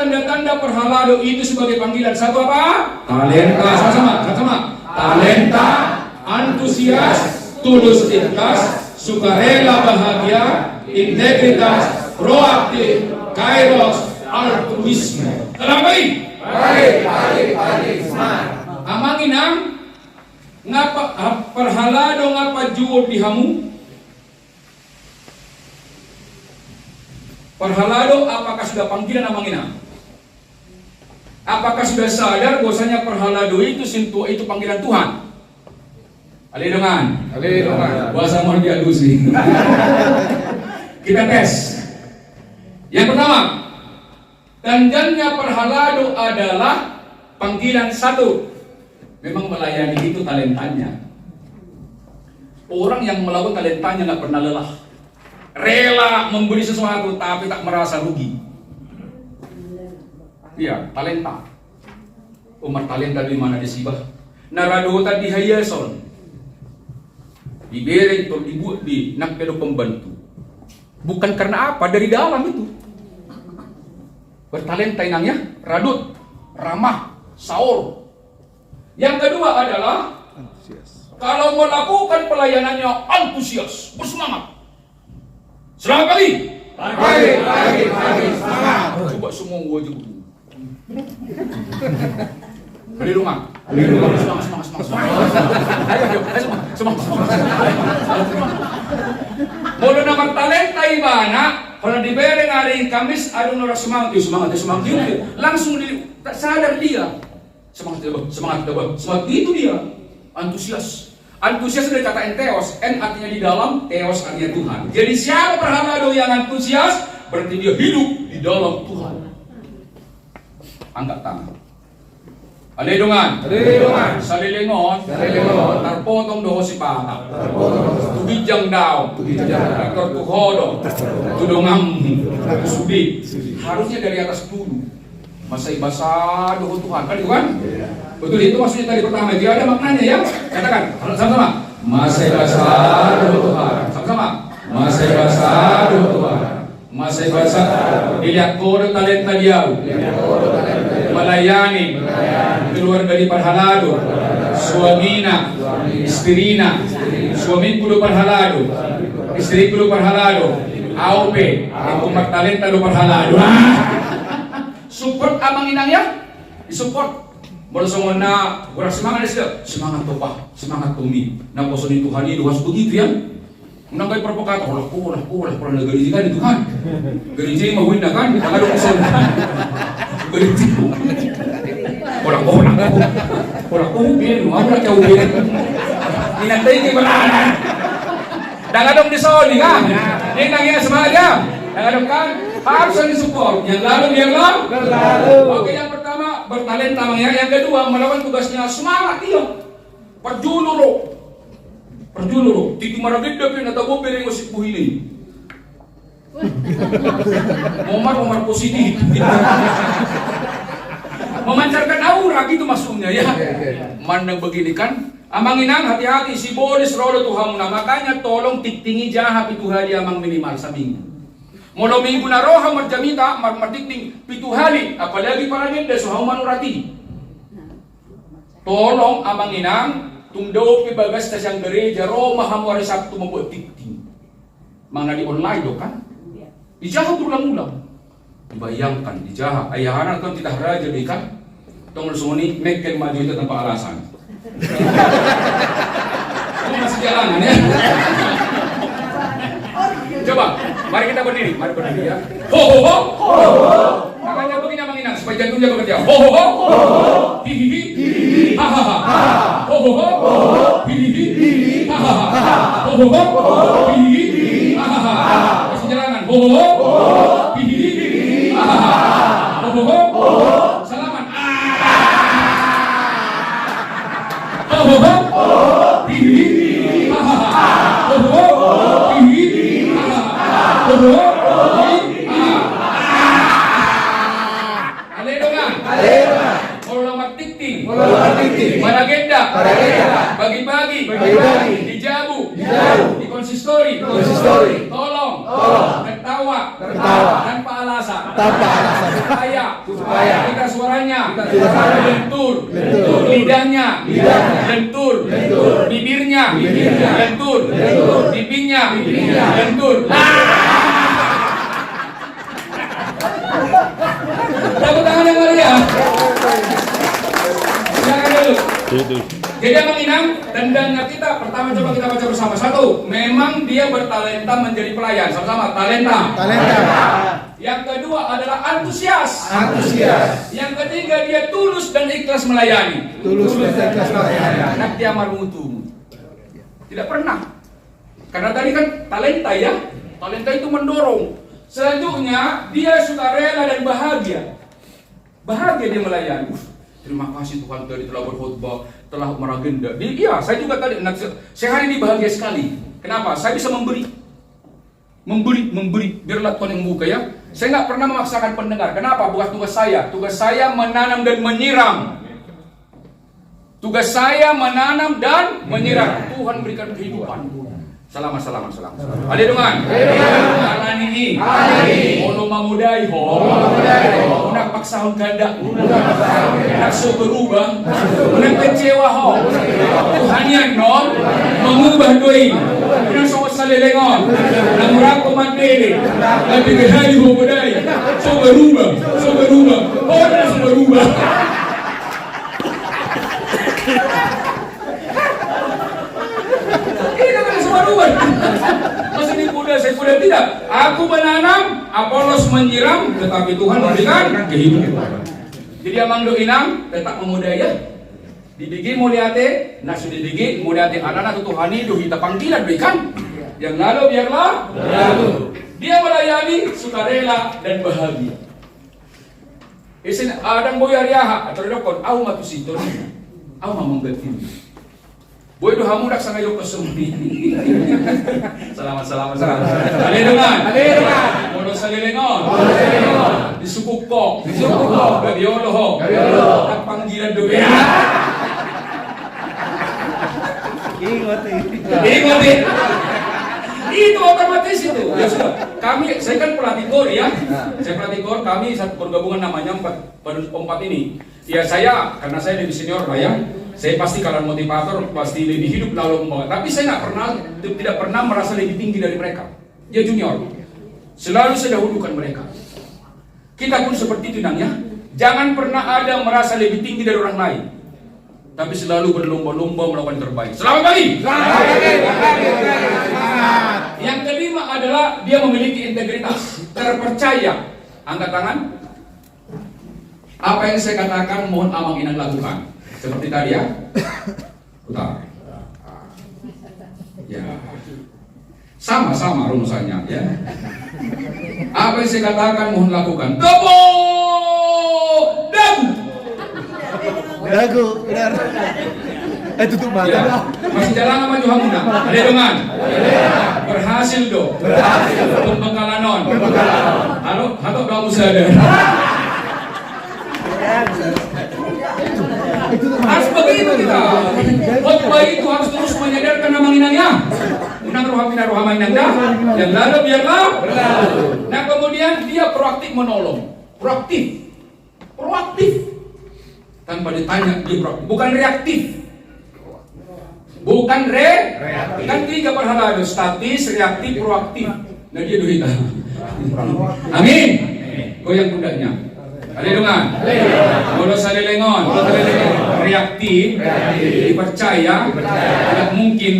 tanda-tanda perhalado itu sebagai panggilan. Satu apa? Talenta. Sama-sama. Talenta, antusias, tulus ikhlas, sukarela bahagia, integritas, proaktif, kairos, altruisme. Terlambai. Baik, semangat. Amanginang ngapa perhalado ngapa juo dihamu? Perhalado apakah sudah panggilan amanginang? Apakah sudah sadar bahwasanya perhalado itu sintua itu panggilan Tuhan? Alidongan. Bahasa mohon diadusi. Kita tes. Yang pertama, tandanya perhalado adalah panggilan satu. Memang melayani itu talentanya. Orang yang melakukan talentanya nggak pernah lelah. Rela memberi sesuatu tapi tak merasa rugi. Iya, talenta. Umar talenta di mana disibah? Narado tadi hayason. Diberi atau dibuat di nakpedo pembantu. Bukan karena apa, dari dalam itu. Bertalenta inangnya, radut, ramah, saur. Yang kedua adalah kalau melakukan pelayanannya antusias, bersemangat. Selamat pagi. Pagi, semangat. Coba semua gua aja dulu. Beli rumah. Semangat. Mula naman talenta ibana, kalau diberi hari Kamis ada orang semangat. Langsung sadar dia. Semangat itu dia. Antusias dari kata enteos, en artinya di dalam, teos artinya Tuhan. Jadi siapa perhalado yang antusias, berarti dia hidup di dalam Tuhan. Angkat tangan. Alidongan. Salilingon. Tarpotong doho si pata. Tubijang daw. Tortuhodo. Tudongam. Sudi. Harusnya dari atas dulu. Masai basa doho Tuhan. Kan itu kan? Betul, itu maksudnya tadi pertama. Dia ada maknanya ya. Katakan sama-sama. Masai basa doho Tuhan. Sama-sama. Masai basa doho Tuhan. Masai basa. Dilihat kode talenta dia. Melayani. Keluar dari perhalado. Suamina. Istrina. Suami kudu perhalado. Istri kudu perhalado. Aupe. Itu talenta do perhalado. Support amang inang ya. Disupport. Bersama na kurang semangat dia. Semangat to Pak, semangat to mi. Na poso ni Tuhan itu harus begitu ya. Menang kay provokator, olah pernah gereja kan itu kan. Gereja mau win kan, kita ada usul. Gereja. Olah bin, mau nak jauh bin. Ninantay kay balana. Dangadong di soli kan. Ini nangya semangat ya. Dangadong kan harus disupport. Yang lalu. Oke, yang pertama bertalenta mangya, yang kedua melakukan tugasnya semangat dia. Perjuluro. Titi maragid dapin at ako piring usip buhili. Momar positif. Memancarkan aura gitu maksudnya ya. Mandang begini kan, amang inang hati-hati si Boris Rolo Tuhan na, makanya tolong tiktingi jaha pituhali amang minimal sa minggu. Mula minggu na roha marjamita martikting pituhali, apalagi para genda so manurati. Tolong amang inang tungdaw pibagas na siyang gereja Roma hamwari Sabtu membuat tikting. Mana di online do kan? Dijaha berulang-ulang. Dibayangkan, dijaha. Ayahan kan tidak raja di kan? Tunggu sumuni, meken maju itu tanpa alasan. Ini masih jalanan ya. Coba, mari kita berdiri ya. Ho. Tangannya begini amang inang supaya jantungnya bekerja. Ho. Hihihi. Hahaha. Ho. Hihihi. Hahaha. Ho. Hihihi. Hahaha. Masih jalanan. Ho. Hihihi. Hahaha. Ho. Salaman. Ho. Hihihi. Hahaha. Ho. Hihihi. Hahaha. Maragenda, bagi-bagi, dijabu, di konsistori, tolong, tertawa, tanpa alasan. supaya kita suaranya lentur, lidahnya lentur, bibirnya lentur, pipinya lentur. Tepuk tangan yang meriah. Silakan dulu. Jadi Abang Inang, tendangnya kita pertama coba kita baca bersama. Satu, memang dia bertalenta menjadi pelayan. Sama-sama, talenta. Yang kedua adalah antusias. Yang ketiga, dia tulus dan ikhlas melayani. Anak dia marmutu. Tidak pernah. Karena tadi kan talenta ya. Talenta itu mendorong. Selanjutnya, dia sukarela dan bahagia. Bahagia dia melayani. Terima kasih Tuhan tadi telah berkhotbah, telah meragenda. Iya, saya juga tadi, saya hari ini bahagia sekali. Kenapa? Saya bisa memberi. Biarlah Tuhan yang membuka ya. Saya nggak pernah memaksakan pendengar. Kenapa? Bukan tugas saya. Tugas saya menanam dan menyiram. Tugas saya menanam dan menyiram. Tuhan berikan kehidupan. Salam. Ada dengan. Alani. Ono mamudai ho. Unak paksahon ganda. Unak so berubah. Unak kecewa ho. Tuhannya non mengubah doi. Unak so salelengon. Namurang komandele. Tapi kehari ho bodai. So berubah. Oh, so berubah. Masa ini saya kuda tidak. Aku menanam, Apolos menyiram, tetapi Tuhan memberikan kehidupan. Jadi Amang Do Inang tetap memudaya. Dibigi muliate, nasu dibigi muliate anak-anak Tuhani do kita panggilan berikan. Yang lalu biarlah lalu. Dia melayani sukarela dan bahagia. Isin adang boy ariaha atau dokon au matusito. Au mamanggatin. Boy do hamudak sa ngayon kasumbi. Salamat. Ale dengan. Mono sa lilingon. Disukuk ko. Gabiolo ho. At panggilan do. Ingat. Itu otomatis itu. Ya sudah. Saya kan pelatih kor ya. Saya pelatih kor. Kami satu pergabungan namanya 4 ini. Ya karena saya lebih senior lah ya. Saya pasti kalian motivator, pasti lebih hidup lalu membawa. Tapi saya tidak pernah merasa lebih tinggi dari mereka. Dia junior. Selalu saya dahulukan mereka. Kita pun seperti itu ya. Jangan pernah ada merasa lebih tinggi dari orang lain. Tapi selalu berlomba-lomba melakukan terbaik. Selamat pagi. Yang kelima adalah dia memiliki integritas, terpercaya. Angkat tangan. Apa yang saya katakan mohon Amang Inang lakukan. Seperti tadi ya. Putar. Ya. Sama rumusannya ya. Apa yang saya katakan mohon lakukan. Dagu, benar. Tutup mata. Ya. Masih jalan sama Johamuna. Ada dengan. Berhasil do. Pembekalanon. Halo kamu sadar. Harus begitu kita. Khotbah itu harus terus menyadarkan Amang Inangnya. Unang rohama inangnya. Yang lalu biarlah berlalu. Nah kemudian dia proaktif menolong. Proaktif. Tanpa ditanya dia proaktif. Bukan reaktif. Reaktif. Kan 3 perhalahan. Statis, reaktif, proaktif. Nah dia duit. Amin. Goyang pundaknya. Ada dengan. Bolos salelengon. Reaktif. Dipercaya. Tidak mungkin.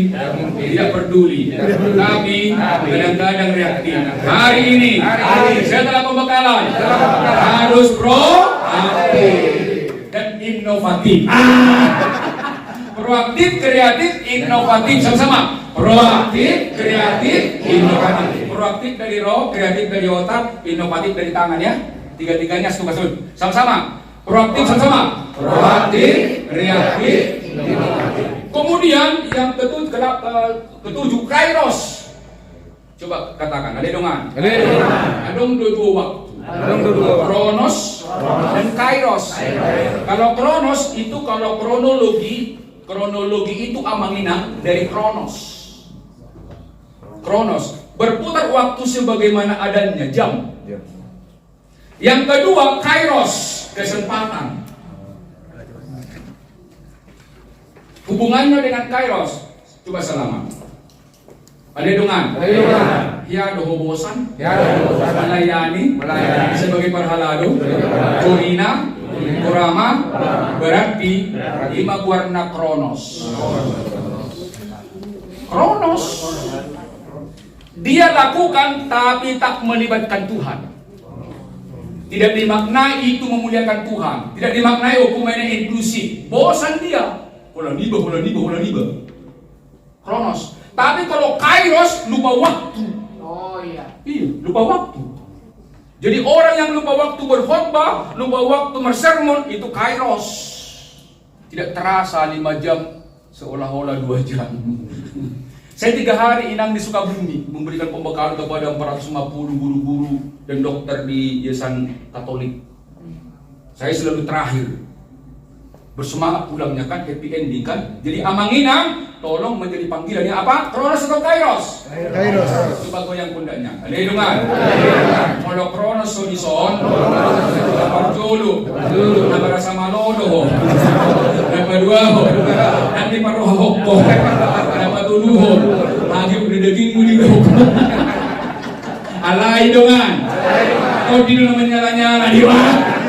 Tidak peduli. Tapi kadang-kadang reaktif. Hari ini saya telah pembekalan. Harus proaktif dan inovatif. Proaktif, kreatif, inovatif. Sama-sama. Proaktif, kreatif, inovatif. Proaktif dari roh, kreatif dari otak, inovatif dari tangan ya. Tiga-tiganya setuju. Sama-sama. Proaktif sama-sama. Proaktif, reaktif, inovatif. Kemudian yang ketujuh kairos. Coba katakan, ada dongan. Adong dua waktu. Kronos dan kairos. Kalau kronos itu kronologi itu Amang Inang dari kronos. Kronos berputar waktu sebagaimana adanya jam. Yang kedua, kairos, kesempatan. Hubungannya dengan kairos, coba selama. Ada dengan. Hiado bosan. Melayani. Sebagai perhalado. Kurina. Kurama. Berarti lima warna kronos. Kronos. Dia lakukan tapi tak melibatkan Tuhan. Tidak dimaknai itu memuliakan Tuhan. Tidak dimaknai hukumannya inklusif. Bosan dia. Hola niba. Kronos. Tapi kalau kairos, lupa waktu. Oh iya. Iya, lupa waktu. Jadi orang yang lupa waktu berkhotbah, lupa waktu bersermon, itu kairos. Tidak terasa 5 jam, seolah-olah 2 jam. Saya 3 hari inang di Sukabumi, memberikan pembekalan kepada 450 guru-guru dan dokter di yayasan Katolik. Saya selalu terakhir. Bersemangat pulangnya kan, happy ending kan. Jadi amanginang, tolong menjadi panggilannya apa? Kronos atau kairos? Kairos. Coba goyang pundaknya. Ada hidungan. Kalau kronos sonison, lapar jolo, nama rasa malodo, nama dua, nanti parohoko, nama tuluho, lagi udah daging muli dong. Alai hidungan. Kau di dalam menyala-nyala di bawah.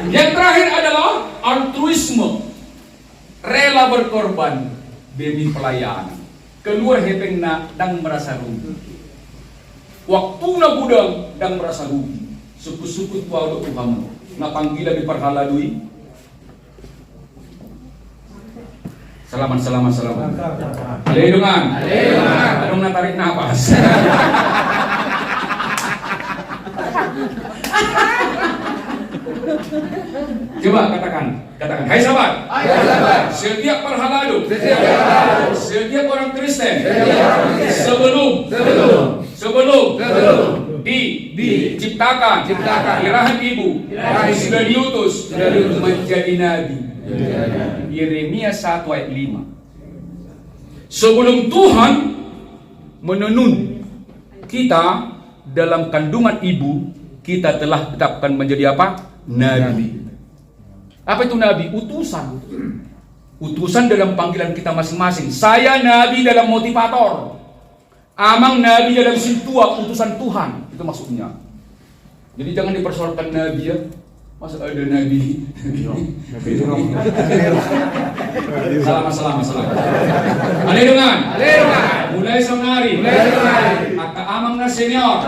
Yang terakhir adalah altruisme, rela berkorban demi pelayanan. Keluar hepengna dan merasa rugi. Waktuna budang dan merasa rugi. Suku-suku tua untuk kamu. Na panggilan di perhaladui. Salaman. Alehidungan. Adong natarik napas. Coba katakan, hai sahabat, setiap perhalado, setiap orang Kristen, sebelum diciptakan, di rahim ibu, sudah diutus menjadi nabi. Yeremia 1 ayat 5. Sebelum Tuhan menenun kita dalam kandungan ibu, kita telah tetapkan menjadi apa? Nabi. Apa itu nabi? Utusan. Utusan dalam panggilan kita masing-masing. Saya nabi dalam motivator. Amang nabi dalam sintua, utusan Tuhan. Itu maksudnya. Jadi jangan dipersoalkan nabi ya. Masa ada nabi? Salam. Alehidungan. Mulai sonari. Aka amang na senior.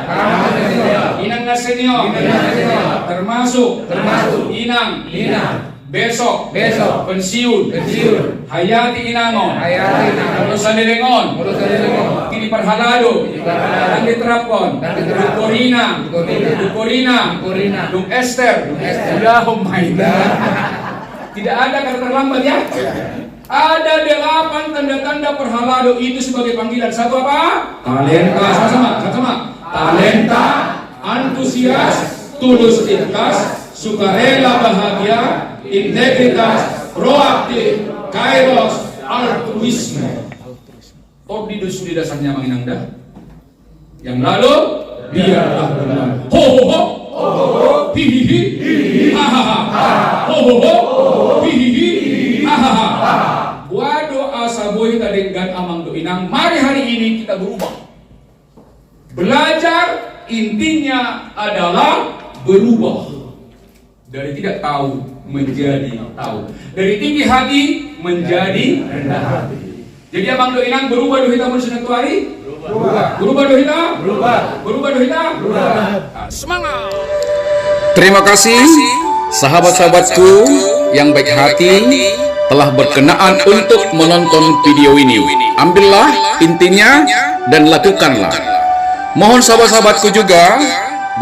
Inang na senior. Termasuk inang. Besok pensiun. Hayati inangon. Urusan dilengon. Kini perhalado. Dan diterapkan. Dukorina. Dung Esther. Sudah tidak ada kata terlambat ya. Ada 8 tanda-tanda perhalado itu sebagai panggilan. Satu apa? Talenta. Sama-sama. Talenta, antusias, tulus ikhlas, sukarela bahagia, integritas, proaktif, kairos, altruisme. Di dasarnya menginangda. Yang lalu biarlah benar. Ho hi ha ho hi ha. Waduh asaboy kadenggan amang doinang. Mari hari ini kita berubah. Belajar intinya adalah berubah. Dari tidak tahu menjadi tahu. Dari tinggi hati menjadi rendah hati. Jadi abang doinang berubah dohita mun sunatuari? Berubah dohita? Berubah dohita? Semangat. Terima kasih sahabat-sahabatku yang baik hati telah berkenaan untuk menonton video ini. Ambillah intinya dan lakukanlah. Mohon sahabat-sahabatku juga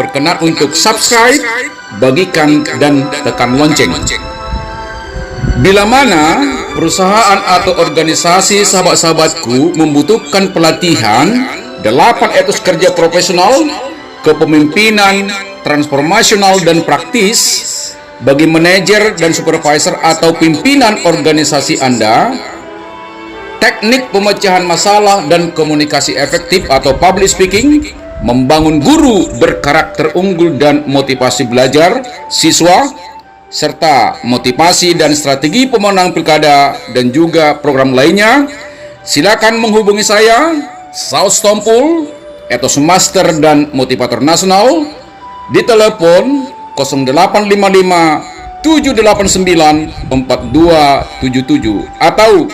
berkenan untuk subscribe, bagikan dan tekan lonceng. Bila mana perusahaan atau organisasi sahabat-sahabatku membutuhkan pelatihan 8 etos kerja profesional, kepemimpinan, transformasional dan praktis bagi manajer dan supervisor atau pimpinan organisasi Anda, teknik pemecahan masalah dan komunikasi efektif atau public speaking, membangun guru berkarakter unggul dan motivasi belajar siswa, serta motivasi dan strategi pemenang pilkada dan juga program lainnya, silakan menghubungi saya, Saud Sitompul, Etos Master dan Motivator Nasional, di telepon 0855 789 4277 atau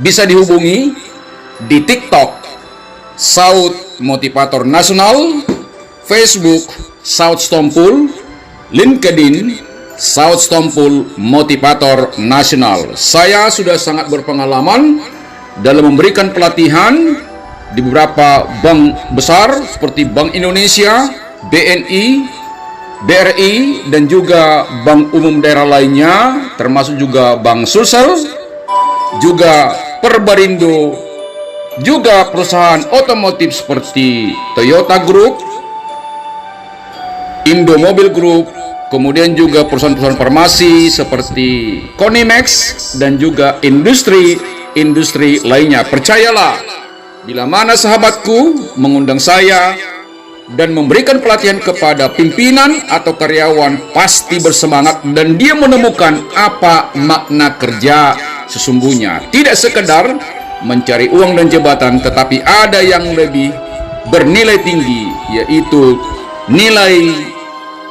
bisa dihubungi di TikTok Saud Motivator Nasional, Facebook Saud Sitompul, LinkedIn Saud Sitompul Motivator Nasional. Saya sudah sangat berpengalaman dalam memberikan pelatihan di beberapa bank besar seperti Bank Indonesia, BNI, BRI, dan juga bank umum daerah lainnya, termasuk juga Bank Sulsel, juga Perbarindo, juga perusahaan otomotif seperti Toyota Group, Indomobil Group, kemudian juga perusahaan-perusahaan farmasi seperti Konimax, dan juga industri lainnya. Percayalah, bila mana sahabatku mengundang saya dan memberikan pelatihan kepada pimpinan atau karyawan, pasti bersemangat dan dia menemukan apa makna kerja sesungguhnya. Tidak sekedar mencari uang dan jabatan, tetapi ada yang lebih bernilai tinggi, yaitu nilai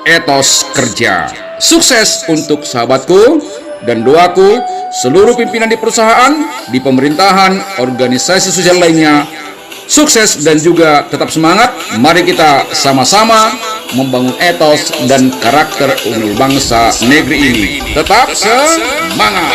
etos kerja. Sukses untuk sahabatku, dan doaku seluruh pimpinan di perusahaan, di pemerintahan, organisasi sosial lainnya sukses dan juga tetap semangat. Mari kita sama-sama membangun etos dan karakter unggul bangsa negeri ini. Tetap semangat.